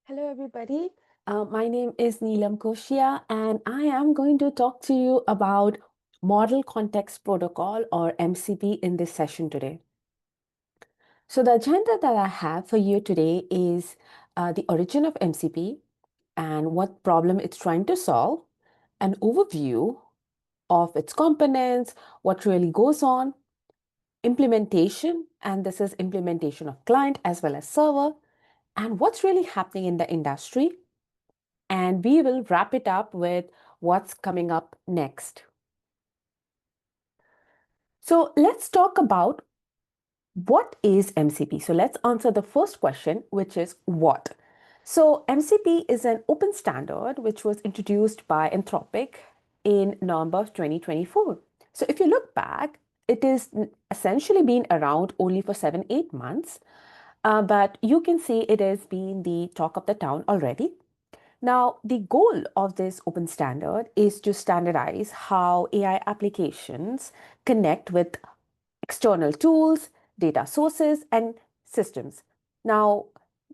Hello, everybody. My name is Neelam Koshia, and I am going to talk to you about Model Context Protocol or MCP in this session today. So, the agenda that I have for you today is the origin of MCP and what problem it's trying to solve, an overview of its components, what really goes on, implementation, and this is implementation of client as well as server, and what's really happening in the industry. And we will wrap it up with what's coming up next. So let's talk about what is MCP. So let's answer the first question, which is what? So MCP is an open standard which was introduced by Anthropic in November of 2024. So if you look back, it is essentially been around only for 7-8 months, but you can see it has been the talk of the town already. Now, the goal of this open standard is to standardize how AI applications connect with external tools, data sources, and systems. Now,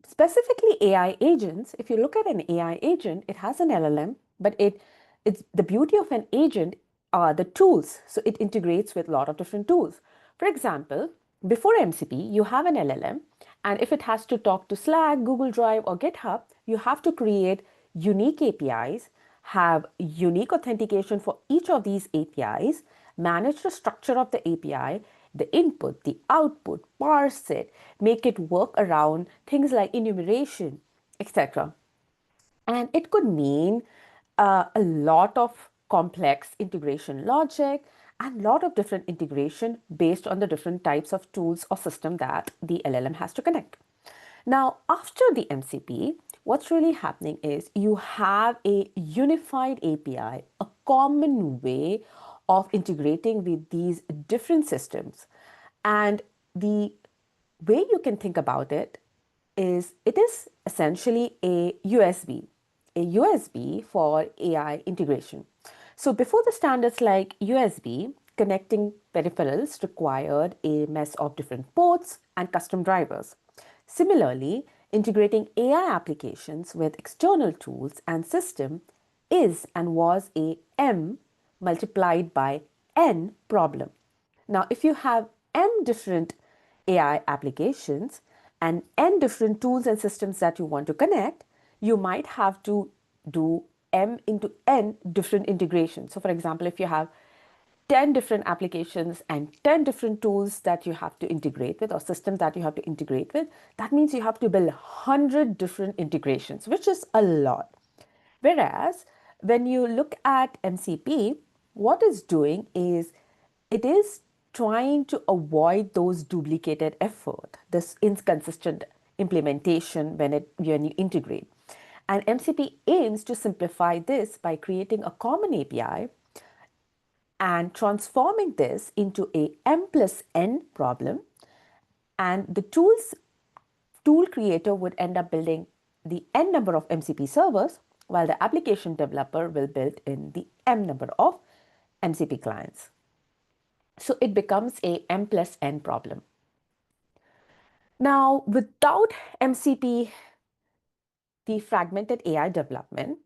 specifically AI agents, if you look at an AI agent, it has an LLM, but it's the beauty of an agent are the tools. So it integrates with a lot of different tools. For example, before MCP, you have an LLM, and if it has to talk to Slack, Google Drive, or GitHub, you have to create unique APIs, have unique authentication for each of these APIs, manage the structure of the API, the input, the output, parse it, make it work around things like enumeration, etc. And it could mean a lot of complex integration logic and a lot of different integration based on the different types of tools or system that the LLM has to connect. Now, after the MCP, what's really happening is you have a unified API, a common way of integrating with these different systems. And the way you can think about it is essentially a USB for AI integration. So before the standards like USB, connecting peripherals required a mess of different ports and custom drivers. Similarly, integrating AI applications with external tools and system is and was a M multiplied by N problem. Now, if you have M different AI applications and N different tools and systems that you want to connect, you might have to do M into N different integrations. So, for example, if you have 10 different applications and 10 different tools that you have to integrate with or systems that you have to integrate with, that means you have to build 100 different integrations, which is a lot. Whereas when you look at MCP, what it's doing is it is trying to avoid those duplicated effort, this inconsistent implementation when you integrate. And MCP aims to simplify this by creating a common API and transforming this into a M plus N problem. And the tool creator would end up building the N number of MCP servers, while the application developer will build in the M number of MCP clients. So it becomes a M plus N problem. Now, without MCP, the fragmented AI development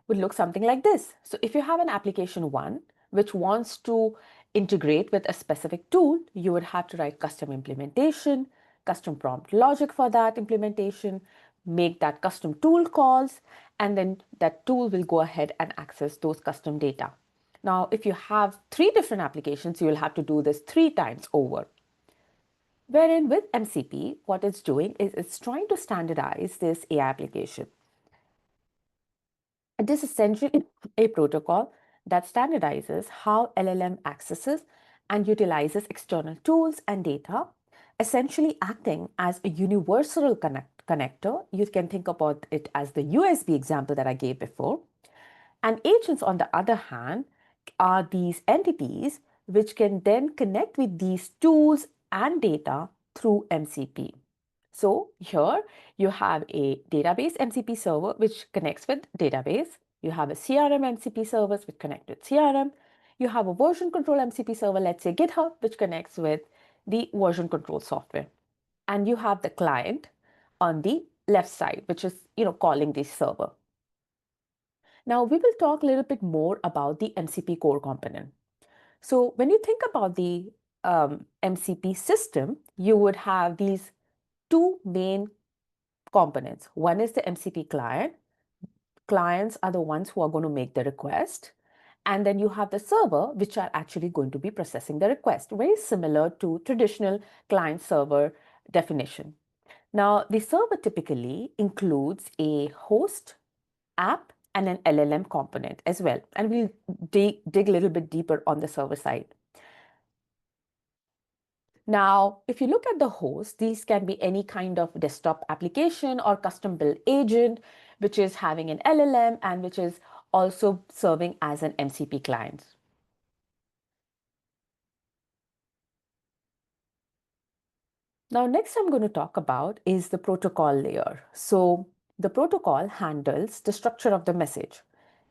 would look something like this. So if you have an application one, which wants to integrate with a specific tool, you would have to write custom implementation, custom prompt logic for that implementation, make that custom tool calls, and then that tool will go ahead and access those custom data. Now, if you have 3 different applications, you will have to do this 3 times over. Wherein with MCP, what it's doing is it's trying to standardize this AI application. It is essentially a protocol that standardizes how LLM accesses and utilizes external tools and data, essentially acting as a universal connector. You can think about it as the USB example that I gave before. And agents, on the other hand, are these entities which can then connect with these tools and data through MCP. So here you have a database MCP server which connects with database. You have a CRM MCP service which connects with CRM. You have a version control MCP server, let's say GitHub, which connects with the version control software. And you have the client on the left side, which is, calling the server. Now we will talk a little bit more about the MCP core component. So when you think about the MCP system, you would have these two main components. One is the MCP client. Clients are the ones who are going to make the request. And then you have the server, which are actually going to be processing the request, very similar to traditional client server definition. Now, the server typically includes a host, app, and an LLM component as well. And we'll dig a little bit deeper on the server side. Now, if you look at the host, these can be any kind of desktop application or custom built agent, which is having an LLM and which is also serving as an MCP client. Now, next I'm going to talk about is the protocol layer. So the protocol handles the structure of the message.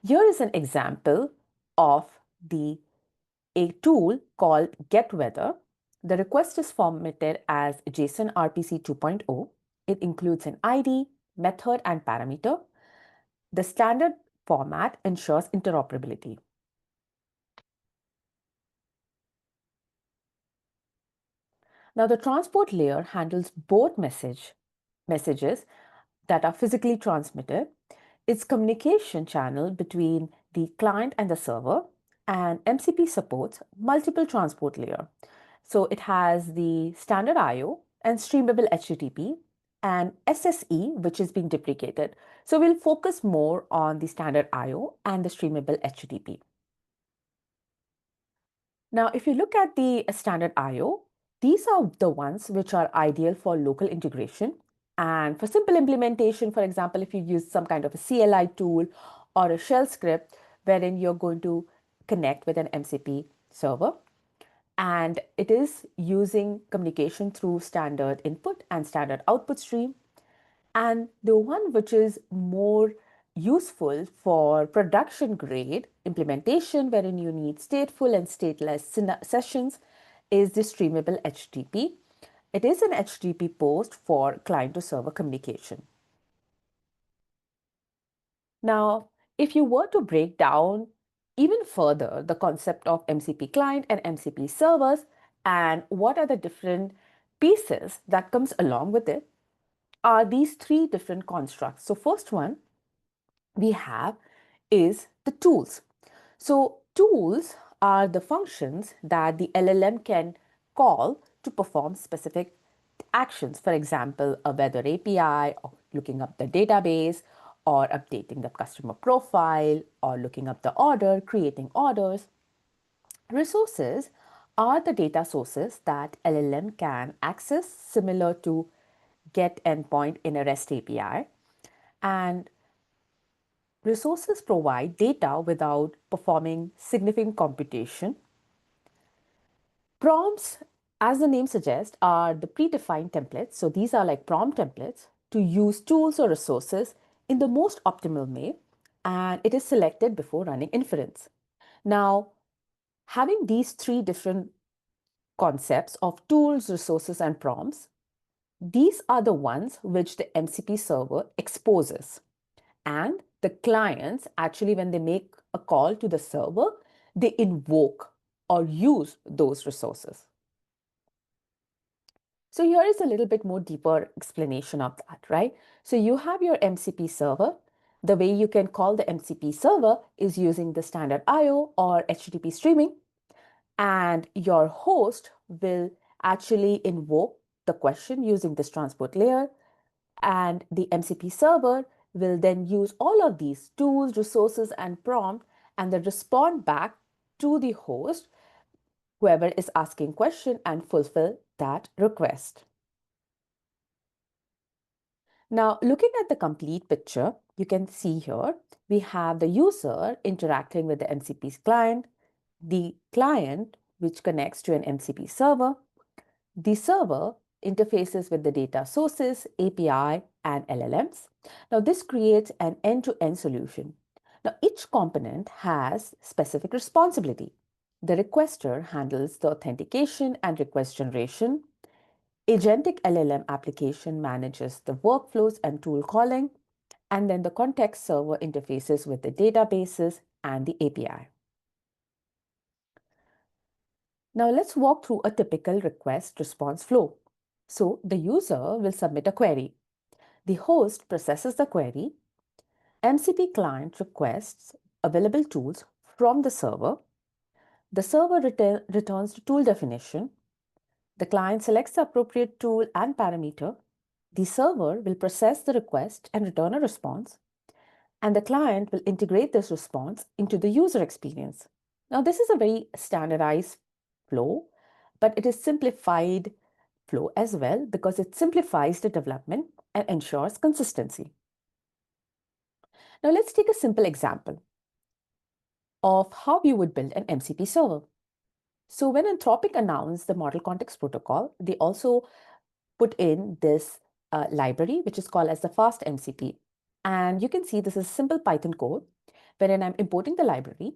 Here is an example of a tool called getWeather. The request is formatted as JSON RPC 2.0. It includes an ID, method, and parameter. The standard format ensures interoperability. Now, the transport layer handles both messages that are physically transmitted, its communication channel between the client and the server, and MCP supports multiple transport layer. So it has the standard IO and streamable HTTP and SSE, which is being deprecated. So we'll focus more on the standard IO and the streamable HTTP. Now, if you look at the standard IO, these are the ones which are ideal for local integration. And for simple implementation, for example, if you use some kind of a CLI tool or a shell script wherein you're going to connect with an MCP server, and it is using communication through standard input and standard output stream. And the one which is more useful for production grade implementation, wherein you need stateful and stateless sessions, is the streamable HTTP. It is an HTTP post for client to server communication. Now, if you were to break down even further the concept of MCP client and MCP servers and what are the different pieces that comes along with it, are these three different constructs. So first one we have is the tools. So tools are the functions that the LLM can call to perform specific actions. For example, a weather API, or looking up the database, or updating the customer profile, or looking up the order, creating orders. Resources are the data sources that LLM can access, similar to get endpoint in a REST API. And resources provide data without performing significant computation. Prompts, as the name suggests, are the predefined templates. So these are like prompt templates to use tools or resources in the most optimal way, and it is selected before running inference. Now, having these three different concepts of tools, resources, and prompts, these are the ones which the MCP server exposes. And the clients, actually, when they make a call to the server, they invoke or use those resources. So here is a little bit more deeper explanation of that, right? So you have your MCP server. The way you can call the MCP server is using the standard IO or HTTP streaming. And your host will actually invoke the question using this transport layer. And the MCP server will then use all of these tools, resources, and prompt, and then respond back to the host, whoever is asking question, and fulfill that request. Now, looking at the complete picture, you can see here, we have the user interacting with the MCP client, the client which connects to an MCP server, the server interfaces with the data sources, API, and LLMs. Now, this creates an end-to-end solution. Now, each component has specific responsibility. The requester handles the authentication and request generation. Agentic LLM application manages the workflows and tool calling, and then the context server interfaces with the databases and the API. Now let's walk through a typical request response flow. So the user will submit a query. The host processes the query. MCP client requests available tools from the server. The server returns the tool definition. The client selects the appropriate tool and parameter. The server will process the request and return a response. And the client will integrate this response into the user experience. Now, this is a very standardized flow, but it is simplified flow as well because it simplifies the development and ensures consistency. Now, let's take a simple example of how you would build an MCP server. So when Anthropic announced the Model Context Protocol, they also put in this library, which is called as the fast MCP. And you can see this is simple Python code, wherein I'm importing the library.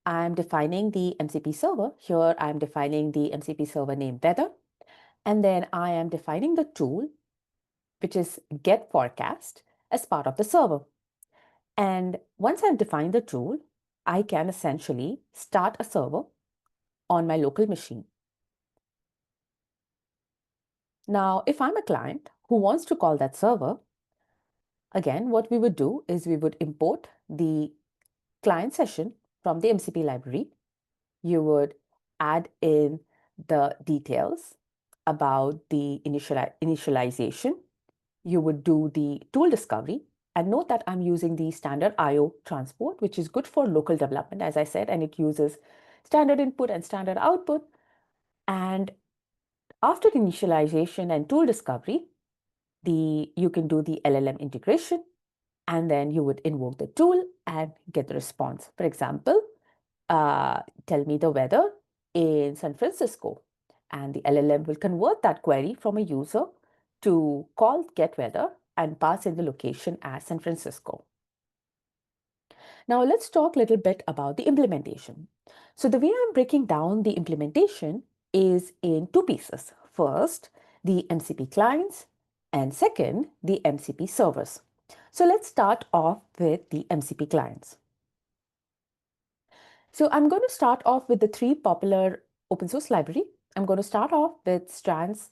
I'm defining the MCP server. Here, I'm defining the MCP server name weather. And then I am defining the tool, which is get forecast, as part of the server. And once I've defined the tool, I can essentially start a server on my local machine. Now, if I'm a client who wants to call that server, again, what we would do is we would import the client session from the MCP library. You would add in the details about the initialization. You would do the tool discovery. And note that I'm using the standard IO transport, which is good for local development, as I said, and it uses standard input and standard output. And after initialization and tool discovery, you can do the LLM integration, and then you would invoke the tool and get the response. For example, tell me the weather in San Francisco, and the LLM will convert that query from a user to call get weather and pass in the location as San Francisco. Now let's talk a little bit about the implementation. So the way I'm breaking down the implementation is in two pieces. First, the MCP clients, and second, the MCP servers. So let's start off with the MCP clients. So I'm going to start off with the three popular open source library. I'm going to start off with Strands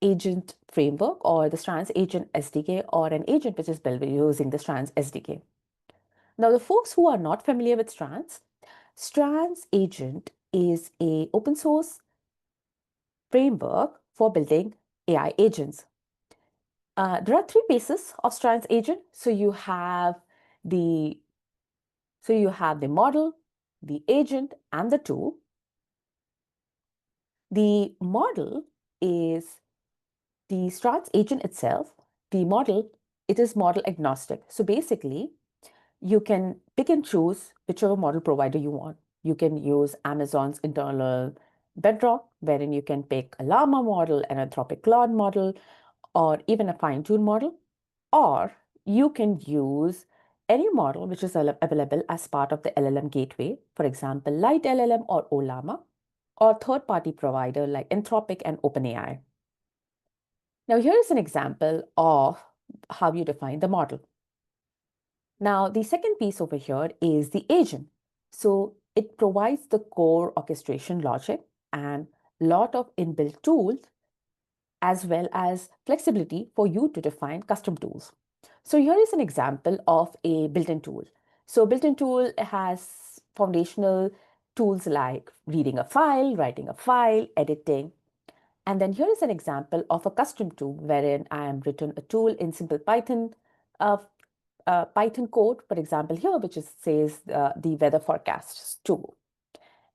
Agent Framework, or the Strands Agent SDK, or an agent which is built using the Strands SDK. Now, the folks who are not familiar with Strands, Strands Agent is an open source framework for building AI agents. There are three pieces of Strands Agent. So you have the model, the agent, and the tool. The model is the Strands Agent itself. The model, it is model agnostic. So basically, you can pick and choose whichever model provider you want. You can use Amazon's internal Bedrock, wherein you can pick a Llama model, an Anthropic Claude model, or even a fine-tuned model. Or you can use any model which is available as part of the LLM gateway, for example, Light LLM or Ollama, or third-party provider like Anthropic and OpenAI. Now, here is an example of how you define the model. Now, the second piece over here is the agent. So it provides the core orchestration logic and lot of inbuilt tools, as well as flexibility for you to define custom tools. So here is an example of a built-in tool. So built-in tool has foundational tools like reading a file, writing a file, editing. And then here is an example of a custom tool wherein I am written a tool in simple Python Python code, for example, here, which says the weather forecasts tool.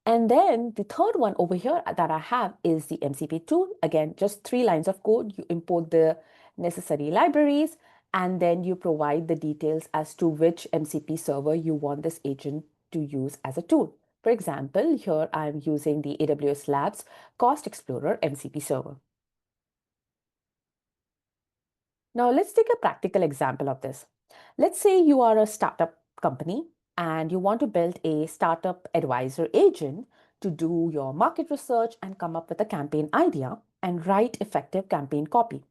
And then the third one over here that I have is the MCP tool. Again, just 3 lines of code. You import the necessary libraries, and then you provide the details as to which MCP server you want this agent to use as a tool. For example, here I'm using the AWS Labs Cost Explorer MCP server. Now let's take a practical example of this. Let's say you are a startup company and you want to build a startup advisor agent to do your market research and come up with a campaign idea. and write effective campaign copy.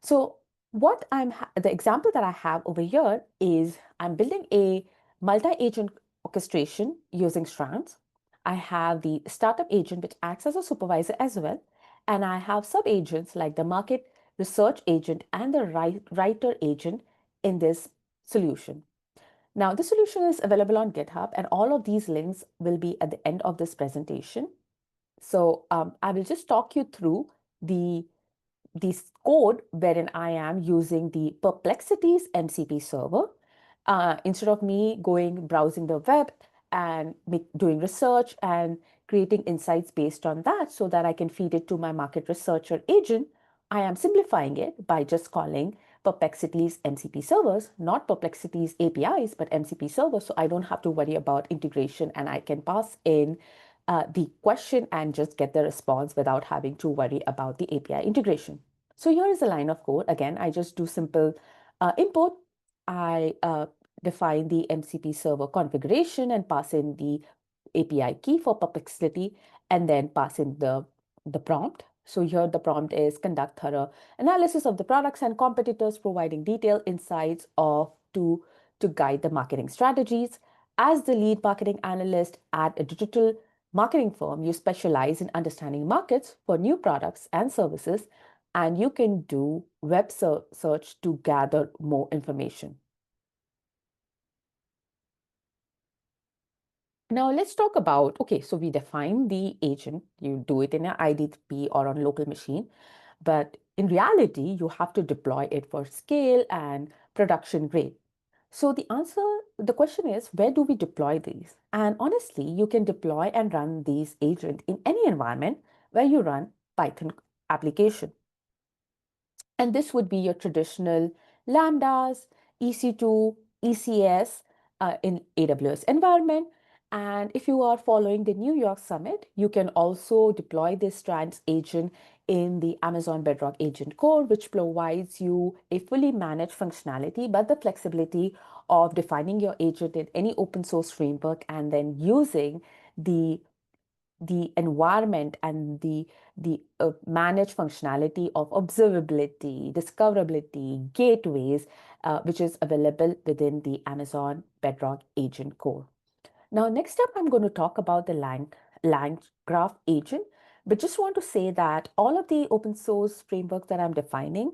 So the example that I have over here is I'm building a multi-agent orchestration using strands. I have the startup agent, which acts as a supervisor as well. And I have sub-agents like the market research agent and the writer agent in this solution. Now, the solution is available on GitHub, and all of these links will be at the end of this presentation. So I will just talk you through the this code wherein I am using the Perplexity's MCP server. Instead of me going browsing the web and doing research and creating insights based on that so that I can feed it to my market researcher agent, I am simplifying it by just calling Perplexity's MCP servers, not Perplexity's APIs, but MCP servers. So I don't have to worry about integration and I can pass in the question and just get the response without having to worry about the API integration. So here is a line of code. Again, I just do simple import. I define the MCP server configuration and pass in the API key for Perplexity and then pass in the prompt. So here the prompt is conduct thorough analysis of the products and competitors, providing detailed insights to guide the marketing strategies. As the lead marketing analyst at a digital marketing firm, you specialize in understanding markets for new products and services, and you can do web search to gather more information. Now let's talk about, okay, so we define the agent. You do it in an IDP or on local machine, but in reality, you have to deploy it for scale and production grade. So the question is, where do we deploy these? And honestly, you can deploy and run these agents in any environment where you run Python application. And this would be your traditional Lambdas, EC2, ECS in AWS environment. And if you are following the New York Summit, you can also deploy this Strands agent in the Amazon Bedrock Agent Core, which provides you a fully managed functionality, but the flexibility of defining your agent in any open source framework and then using the environment and the managed functionality of observability, discoverability, gateways, which is available within the Amazon Bedrock Agent Core. Now, next up, I'm going to talk about the LangGraph agent, but just want to say that all of the open source frameworks that I'm defining,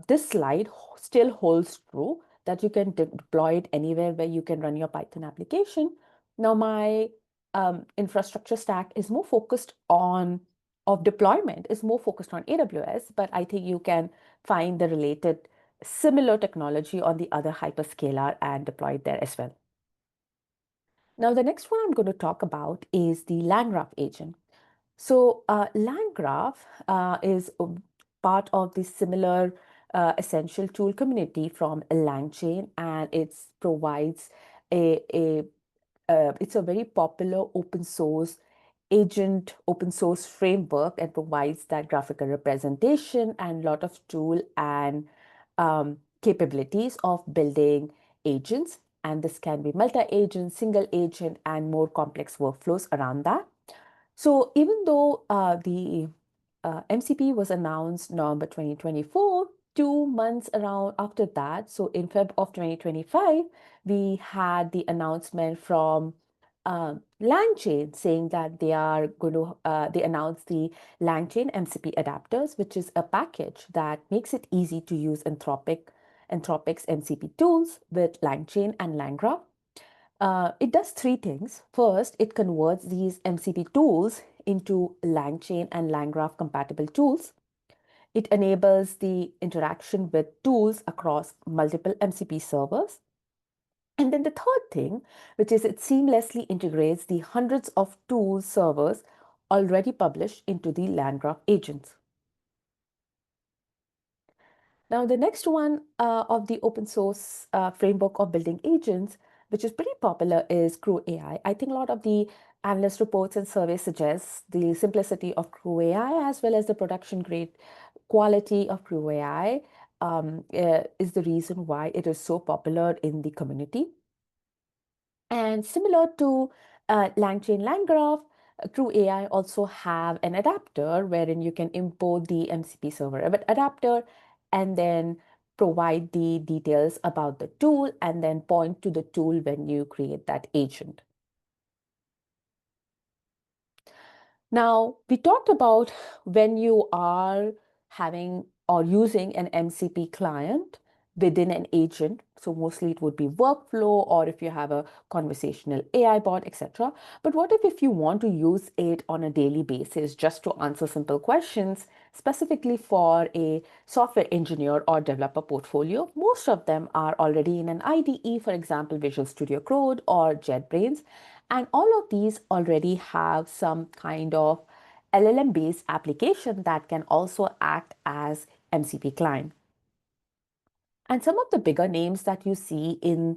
this slide still holds true that you can deploy it anywhere where you can run your Python application. Now, my infrastructure stack is more focused on of deployment is more focused on AWS, but I think you can find the related similar technology on the other hyperscaler and deploy it there as well. Now, the next one I'm going to talk about is the LangGraph agent. So LangGraph is part of the similar essential tool community from LangChain, and it provides it's a very popular open source agent open source framework and provides that graphical representation and lot of tool and capabilities of building agents. And this can be multi-agent, single agent, and more complex workflows around that. So even though the MCP was announced November 2024, 2 months around after that, so in Feb of 2025, we had the announcement from LangChain saying that they are going to, they announced the LangChain MCP adapters, which is a package that makes it easy to use Anthropic's MCP tools with LangChain and LangGraph. It does three things. First, it converts these MCP tools into LangChain and LangGraph compatible tools. It enables the interaction with tools across multiple MCP servers. And then the third thing, which is it seamlessly integrates the hundreds of tool servers already published into the LangGraph agents. Now, the next one of the open source framework of building agents, which is pretty popular, is Crew AI. I think a lot of the analyst reports and surveys suggest the simplicity of Crew AI as well as the production grade quality of Crew AI is the reason why it is so popular in the community. And similar to LangChain LangGraph, Crew AI also have an adapter wherein you can import the MCP server adapter and then provide the details about the tool and then point to the tool when you create that agent. Now, we talked about when you are having or using an MCP client within an agent. So mostly it would be workflow or if you have a conversational AI bot, etc. But what if you want to use it on a daily basis just to answer simple questions, specifically for a software engineer or developer portfolio? Most of them are already in an IDE, for example, Visual Studio Code or JetBrains. And all of these already have some kind of LLM-based application that can also act as MCP client. And some of the bigger names that you see in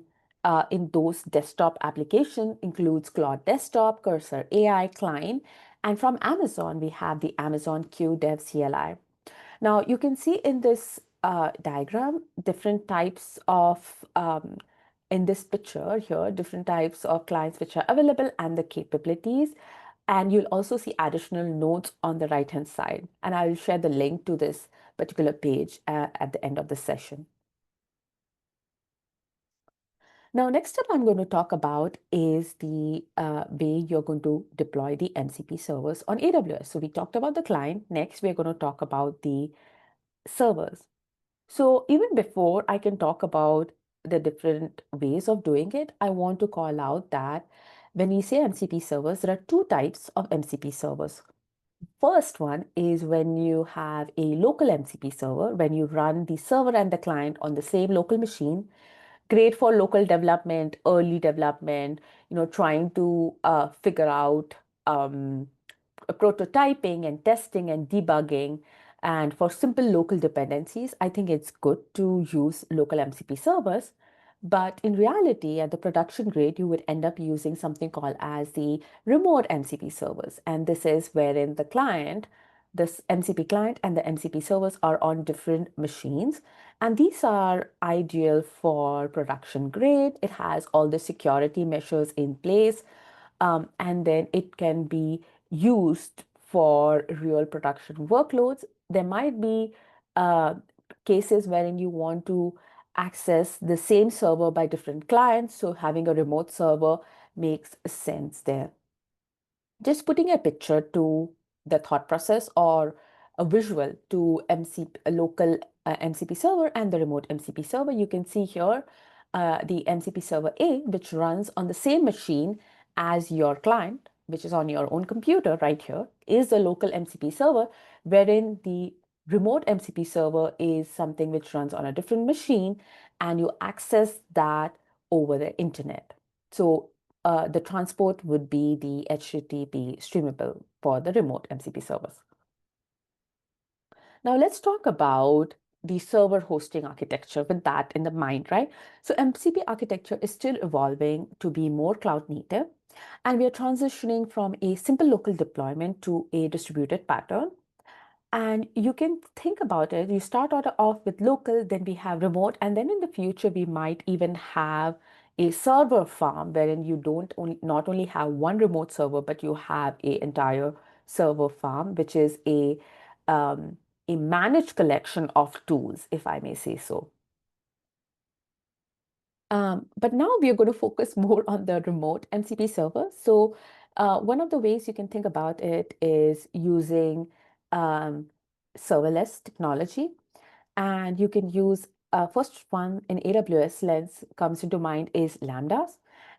those desktop application includes Claude Desktop, Cursor AI Client, and from Amazon, we have the Amazon Q Dev CLI. Now, you can see in this diagram different types of, in this picture here, different types of clients which are available and the capabilities. And you'll also see additional notes on the right-hand side. And I will share the link to this particular page at the end of the session. Now, next up I'm going to talk about is the way you're going to deploy the MCP servers on AWS. So we talked about the client. Next, we're going to talk about the servers. So even before I can talk about the different ways of doing it, I want to call out that when we say MCP servers, there are two types of MCP servers. First one is when you have a local MCP server, when you run the server and the client on the same local machine. Great for local development, early development, trying to figure out prototyping and testing and debugging. And for simple local dependencies, I think it's good to use local MCP servers. But in reality, at the production grade, you would end up using something called as the remote MCP servers. And this is wherein the client, this MCP client and the MCP servers are on different machines. And these are ideal for production grade. It has all the security measures in place. And then it can be used for real production workloads. There might be cases wherein you want to access the same server by different clients. So having a remote server makes sense there. Just putting a picture to the thought process or a visual to a local MCP server and the remote MCP server, you can see here the MCP server A, which runs on the same machine as your client, which is on your own computer right here, is the local MCP server, wherein the remote MCP server is something which runs on a different machine and you access that over the internet. So the transport would be the HTTP streamable for the remote MCP servers. Now let's talk about the server hosting architecture with that in the mind, right? So MCP architecture is still evolving to be more cloud native, and we are transitioning from a simple local deployment to a distributed pattern. And you can think about it, you start off with local, then we have remote, and then in the future, we might even have a server farm wherein you don't only not only have one remote server, but you have a entire server farm, which is um, a managed collection of tools, if I may say so. But now we are going to focus more on the remote MCP server. So one of the ways you can think about it is using um, serverless technology. And you can use, first one in AWS lens comes into mind is Lambdas.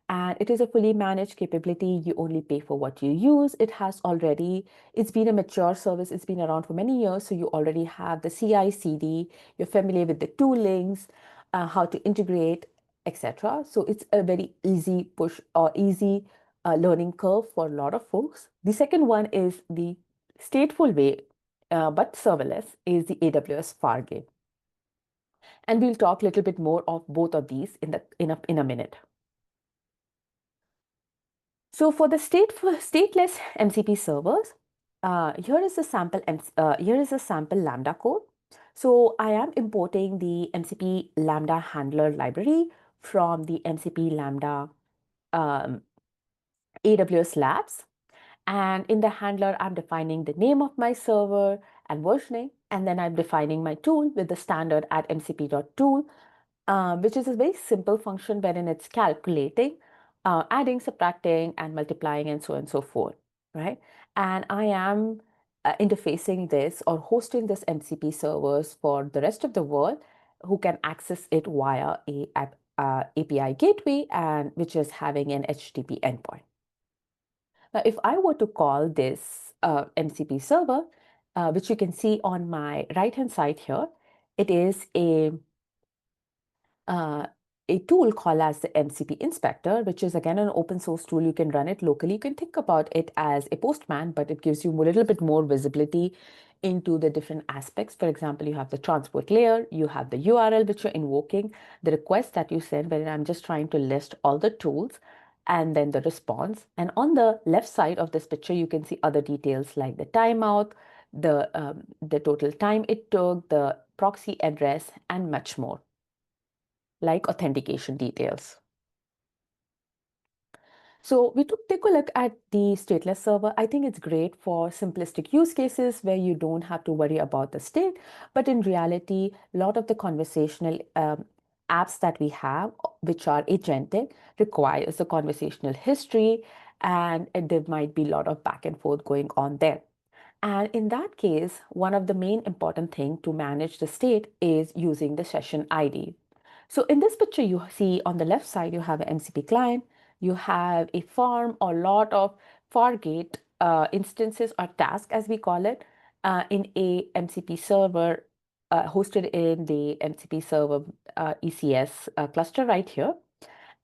And it is a fully managed capability. You only pay for what you use. It's been a mature service. It's been around for many years. So you already have the CI, CD. You're familiar with the toolings, how to integrate, etc. So it's a very easy push or easy learning curve for a lot of folks. The second one is the stateful way, but serverless, is the AWS Fargate. And we'll talk a little bit more of both of these in a minute. So for the stateless MCP servers, here is a sample Lambda code. So I am importing the MCP Lambda handler library from the MCP Lambda AWS Labs. And in the handler, I'm defining the name of my server and versioning, and then I'm defining my tool with the standard at mcp.tool, which is a very simple function wherein it's calculating, adding, subtracting, and multiplying, and so on and so forth, right? And I am interfacing this or hosting this MCP servers for the rest of the world who can access it via a API gateway, and which is having an HTTP endpoint. Now, if I were to call this MCP server, which you can see on my right-hand side here, it is uh, a tool called as the MCP Inspector, which is again an open source tool. You can run it locally. You can think about it as a postman, but it gives you a little bit more visibility into the different aspects. For example, you have the transport layer, you have the URL which you're invoking, the request that you send, where I'm just trying to list all the tools, and then the response. And on the left side of this picture, you can see other details like the timeout, the total time it took, the proxy address, and much more, like authentication details. So we took take a look at the stateless server. I think it's great for simplistic use cases where you don't have to worry about the state. But in reality, a lot of the conversational apps that we have, which are agentic, requires the conversational history, and there might be a lot of back and forth going on there. And in that case, one of the main important thing to manage the state is using the session ID. So in this picture, you see on the left side, you have an MCP client, you have a farm or lot of Fargate instances or tasks, as we call it, in a MCP server hosted in the MCP server ECS cluster right here.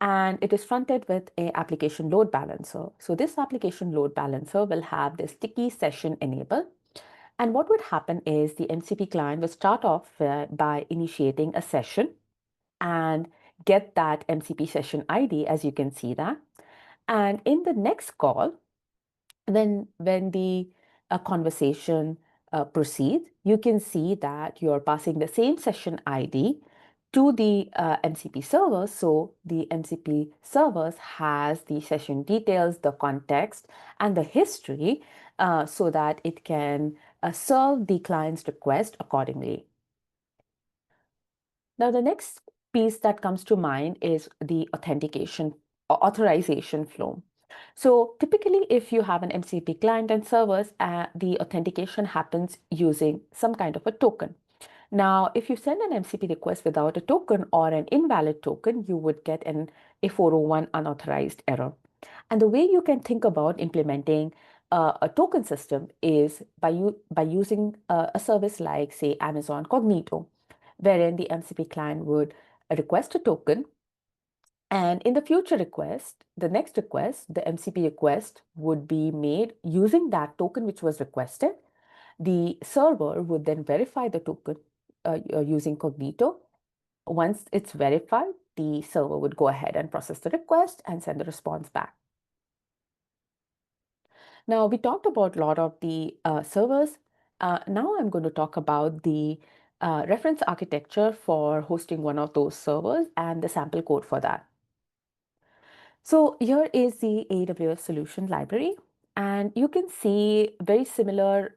And it is fronted with a application load balancer. So this application load balancer will have the sticky session enable. And what would happen is the MCP client will start off by initiating a session and get that MCP session ID, as you can see that. And in the next call, when the conversation proceeds, you can see that you're passing the same session ID to the MCP server. So the MCP servers has the session details, the context, and the history so that it can serve the client's request accordingly. Now, the next piece that comes to mind is the authentication or authorization flow. So typically, if you have an MCP client and servers, the authentication happens using some kind of a token. Now, if you send an MCP request without a token or an invalid token, you would get a 401 unauthorized error. And the way you can think about implementing a token system is by using a service like, say, Amazon Cognito, wherein the MCP client would request a token. And in the future request, the next request, the MCP request would be made using that token which was requested. The server would then verify the token using Cognito. Once it's verified, the server would go ahead and process the request and send the response back. Now, we talked about a lot of the servers. Now I'm going to talk about the reference architecture for hosting one of those servers and the sample code for that. So here is the AWS solution library, and you can see very similar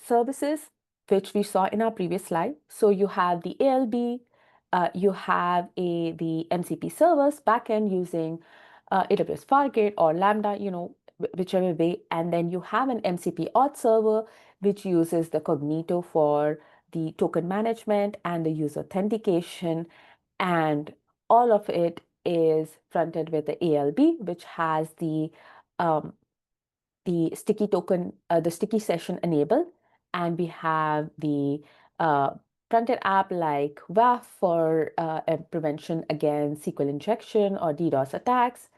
services which we saw in our previous slide. So you have the ALB, you have the MCP servers backend using AWS Fargate or Lambda, whichever way. And then you have an MCP auth server, which uses the Cognito for the token management and the user authentication. And all of it is fronted with the ALB, which has um, the sticky token, the sticky session enabled, and we have the uh, fronted app like WAF for prevention against SQL injection or DDoS attacks,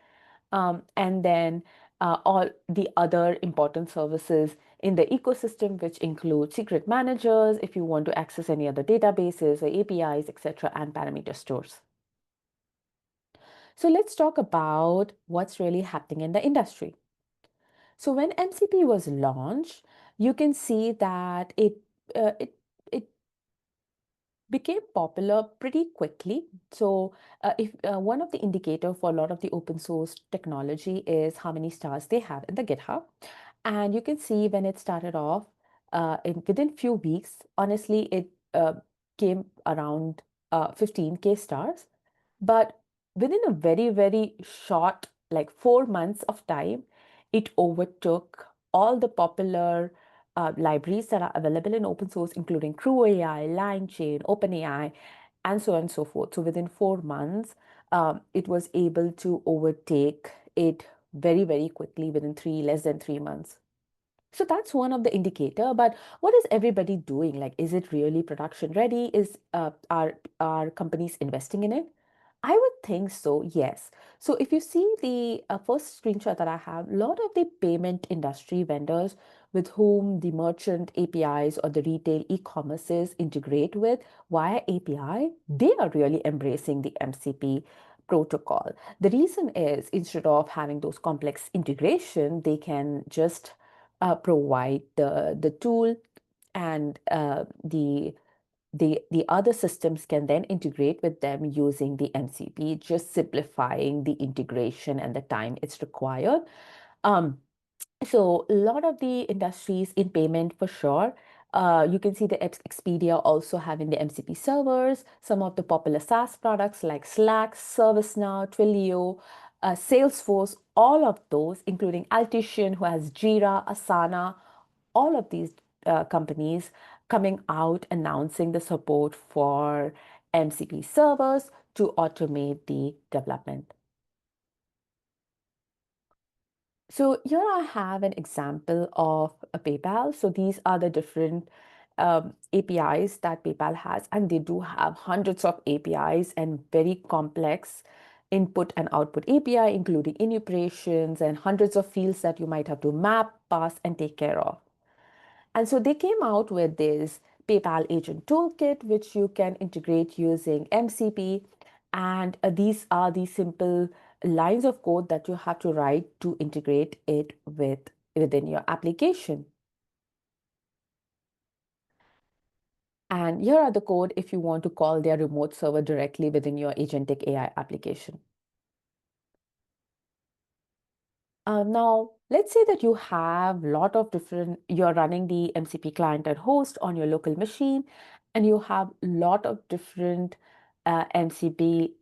and then all the other important services in the ecosystem, which include secret managers if you want to access any other databases or APIs, etc., and parameter stores. So let's talk about what's really happening in the industry. So when MCP was launched, you can see that it became popular pretty quickly. So, if one of the indicator for a lot of the open source technology is how many stars they have in the GitHub, and you can see when it started off, in within few weeks, honestly, it came around 15K stars, but within a very, very short, like 4 months of time, it overtook all the popular libraries that are available in open source, including Crew AI, LangChain, OpenAI, and so on and so forth. So within 4 months, it was able to overtake it very, very quickly within less than 3 months. So that's one of the indicator. But what is everybody doing? Like, is it really production ready? Are companies investing in it? I would think so, yes. So if you see the first screenshot that I have, a lot of the payment industry vendors with whom the merchant APIs or the retail e-commerces integrate with via API, they are really embracing the MCP protocol. The reason is instead of having those complex integration, they can just provide the tool, and the other systems can then integrate with them using the MCP, just simplifying the integration and the time it's required. Um, so a lot of the industries in payment for sure. You can see the Expedia also having the MCP servers. Some of the popular SaaS products like Slack, ServiceNow, Twilio, Salesforce, all of those, including Altition, who has Jira, Asana, all of these companies coming out announcing the support for MCP servers to automate the development. So here I have an example of a PayPal. So these are the different APIs that PayPal has, and they do have hundreds of APIs and very complex input and output API, including enumerations and hundreds of fields that you might have to map, pass, and take care of. And so they came out with this PayPal Agent Toolkit, which you can integrate using MCP. And these are the simple lines of code that you have to write to integrate it within your application. And here are the code if you want to call their remote server directly within your agentic AI application. Now, let's say that you have a lot of different, you're running the MCP client and host on your local machine, and you have a lot of different MCP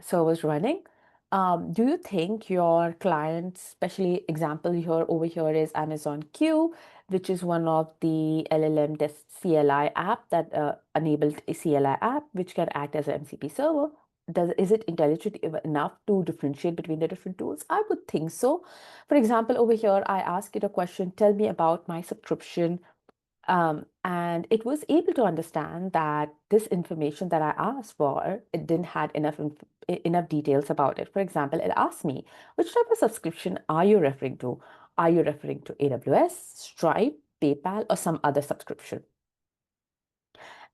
servers running. Do you think your clients, especially example here over here is Amazon Q, which is one of the LLM CLI app that enabled a CLI app, which can act as an MCP server? Is it intelligent enough to differentiate between the different tools? I would think so. For example, over here, I asked it a question, tell me about my subscription. And it was able to understand that this information that I asked for, it didn't had enough details about it. For example, it asked me, which type of subscription are you referring to? Are you referring to AWS, Stripe, PayPal, or some other subscription?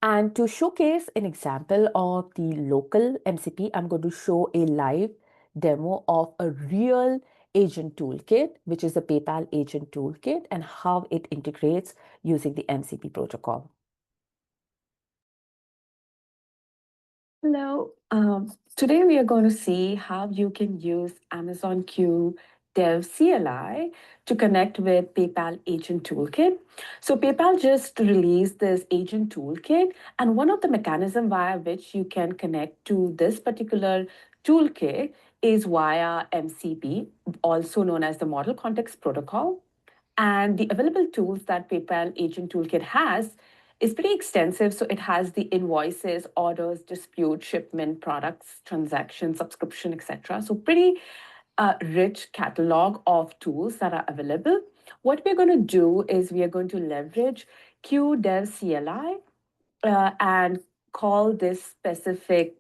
And to showcase an example of the local MCP, I'm going to show a live demo of a real agent toolkit, which is the PayPal agent toolkit, and how it integrates using the MCP protocol. Hello. Today we are going to see how you can use Amazon Q Dev CLI to connect with PayPal Agent Toolkit. So PayPal just released this Agent Toolkit, and one of the mechanism via which you can connect to this particular toolkit is via MCP, also known as the Model Context Protocol. And the available tools that PayPal Agent Toolkit has is pretty extensive. So it has the invoices, orders, dispute, shipment, products, transactions, subscription, etc. So pretty rich catalog of tools that are available. What we're going to do is we are going to leverage QDev CLI and call this specific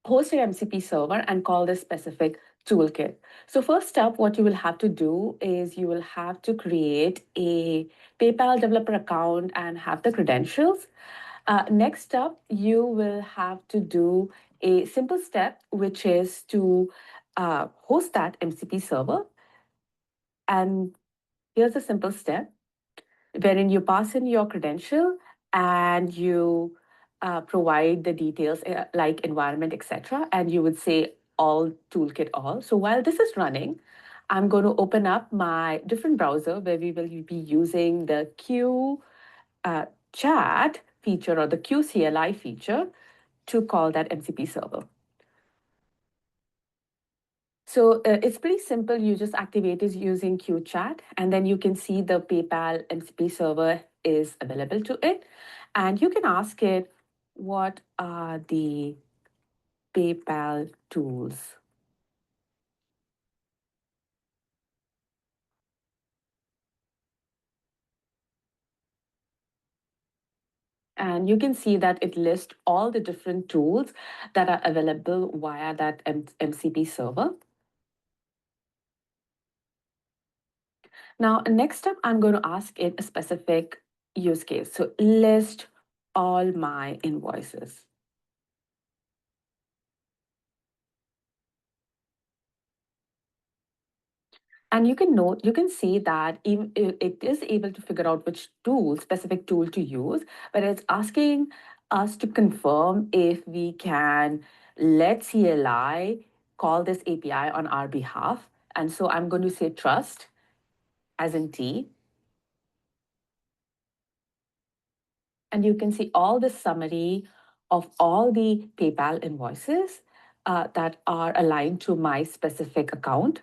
host your MCP server and call this specific toolkit. So first up, what you will have to do is you will have to create a PayPal developer account and have the credentials. Next up, you will have to do a simple step, which is to host that MCP server. And here's a simple step wherein you pass in your credential and you provide the details like environment, etc. And you would say all toolkit all. So while this is running, I'm going to open up my different browser where we will be using the Q chat feature or the QCLI feature to call that MCP server. So it's pretty simple. You just activate it using QChat, and then you can see the PayPal MCP server is available to it. And you can ask it, what are the PayPal tools? And you can see that it lists all the different tools that are available via that MCP server. Now, next up, I'm going to ask it a specific use case. So list all my invoices. And you can note, you can see that it is able to figure out which tool, specific tool to use, but it's asking us to confirm if we can let CLI call this API on our behalf. And so I'm going to say trust, as in T. And you can see all the summary of all the PayPal invoices that are aligned to my specific account.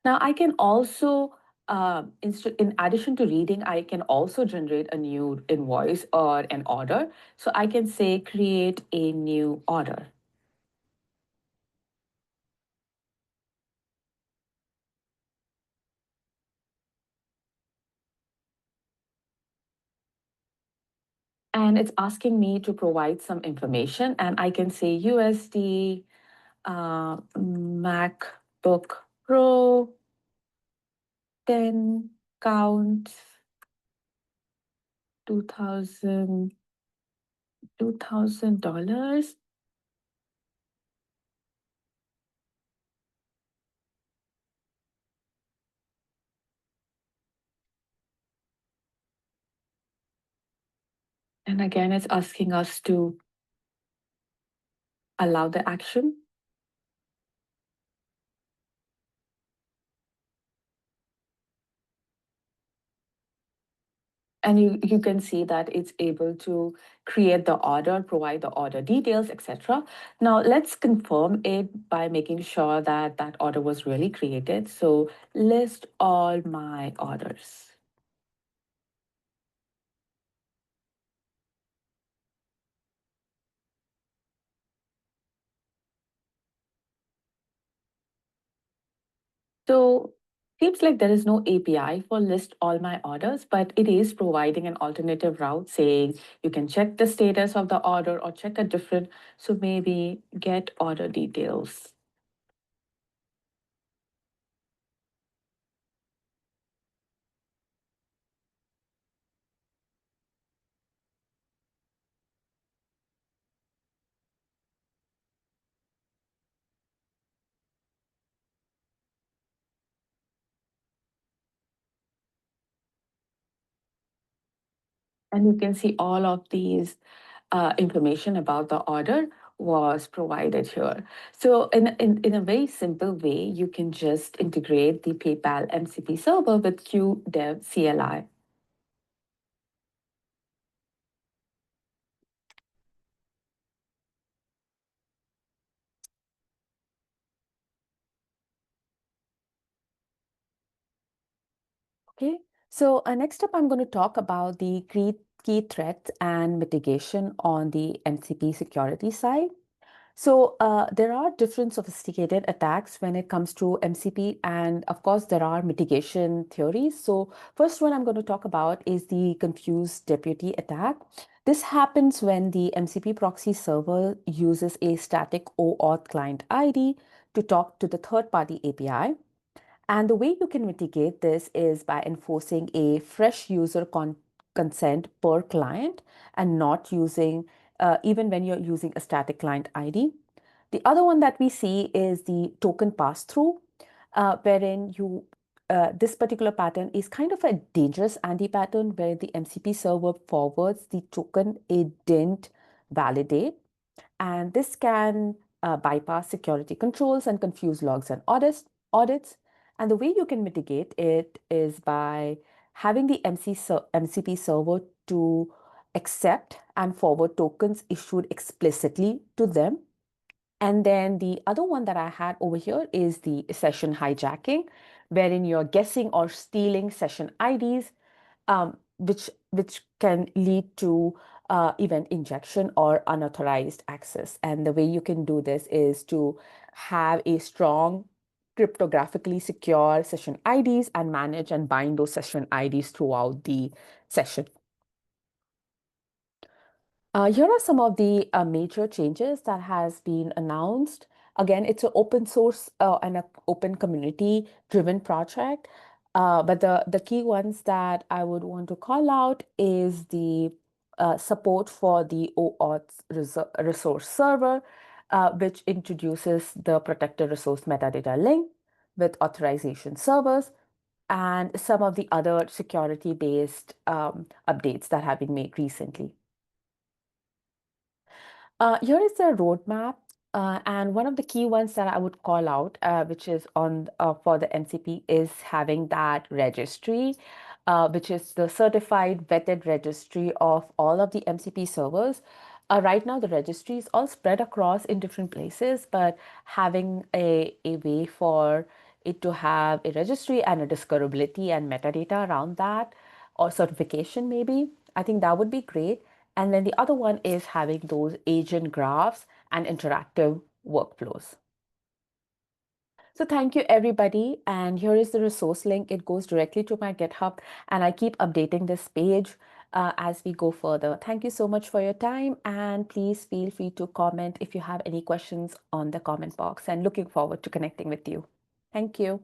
Now, I can also, in addition to reading, I can also generate a new invoice or an order. So I can say, create a new order. And it's asking me to provide some information. And I can say USD, MacBook Pro, 10 count, 2000 $2,000. And again, it's asking us to allow the action. And you can see that it's able to create the order, provide the order details, etc. Now let's confirm it by making sure that that order was really created. So list all my orders. So seems like there is no API for list all my orders, but it is providing an alternative route saying you can check the status of the order or check a different, so maybe get order details. And you can see all of these information about the order was provided here. So in a very simple way, you can just integrate the PayPal MCP server with QDev CLI. Okay, so next up, I'm going to talk about the key threats and mitigation on the MCP security side. So there are different sophisticated attacks when it comes to MCP, and of course, there are mitigation theories. So first one I'm going to talk about is the confused deputy attack. This happens when the MCP proxy server uses a static OAuth client ID to talk to the third-party API. And the way you can mitigate this is by enforcing a fresh user consent per client and not using, even when you're using a static client ID. The other one that we see is the token pass-through, wherein you this particular pattern is kind of a dangerous anti-pattern where the MCP server forwards the token it didn't validate. And this can bypass security controls and confuse logs and audits. And the way you can mitigate it is by having the MCP server to accept and forward tokens issued explicitly to them. And then the other one that I had over here is the session hijacking, wherein you're guessing or stealing session IDs, which can lead to event injection or unauthorized access. And the way you can do this is to have a strong cryptographically secure session IDs and manage and bind those session IDs throughout the session. Here are some of the major changes that has been announced. Again, it's an open source and an open community driven project. But the key ones that I would want to call out is the support for the OAuth resource server, which introduces the protected resource metadata link with authorization servers and some of the other security-based updates that have been made recently. Here is the roadmap, and one of the key ones that I would call out, which is on for the MCP, is having that registry, which is the certified vetted registry of all of the MCP servers. Right now, the registry is all spread across in different places, but having a way for it to have a registry and a discoverability and metadata around that, or certification maybe, I think that would be great. And then the other one is having those agent graphs and interactive workflows. So thank you, everybody. And here is the resource link. It goes directly to my GitHub, and I keep updating this page as we go further. Thank you so much for your time, and please feel free to comment if you have any questions on the comment box, and looking forward to connecting with you. Thank you.